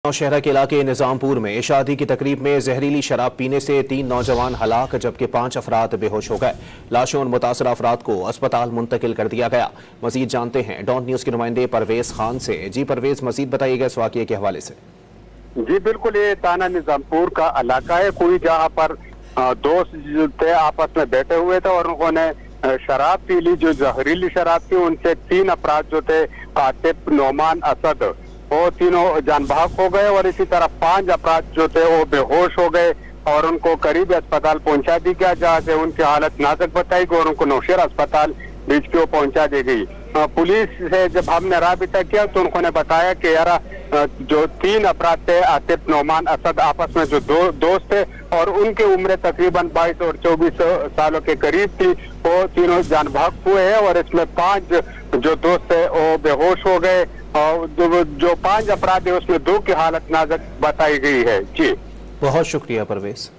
नौशहरा के इलाके निजामपुर में शादी की तकरीब में जहरीली शराब पीने से 3 नौजवान हलाक जबकि 5 अफराद बेहोश हो गए। लाशों और मुतासरा अफराद को अस्पताल मुंतकिल कर दिया गया। मजीद जानते हैं डॉन न्यूज के नुमाइंदे परवेज खान से। जी परवेज, मजीद बताइएगा इस वाकये के हवाले से। जी बिल्कुल, ये थाना निजामपुर का इलाका है कोई, जहाँ पर दोस्त जो थे आपस में बैठे हुए थे और उन्होंने शराब पी ली, जो जहरीली शराब थी। उनसे 3 अफराद जो थे आतिफ, नोमान, असद, वो तीनों जान बहक हो गए और इसी तरह 5 अफराद जो थे वो बेहोश हो गए और उनको करीबी अस्पताल पहुंचा दी गया, जहाँ से उनकी हालत नाजुक बताई गई और उनको नौशहरा अस्पताल बीच को पहुंचा दी गई। पुलिस से जब हमने राबिता किया तो उन्होंने बताया कि यार जो 3 अफराद थे आतिफ, नोमान, असद, आपस में जो दोस्त थे और उनकी उम्र तकरीबन 22 और 24 सालों के करीब थी, वो तीनों जान बहक हुए हैं और इसमें 5 जो दोस्त थे वो बेहोश हो गए और जो 5 अफराद है उसमें 2 की हालत नाजुक बताई गई है। जी बहुत शुक्रिया परवेज।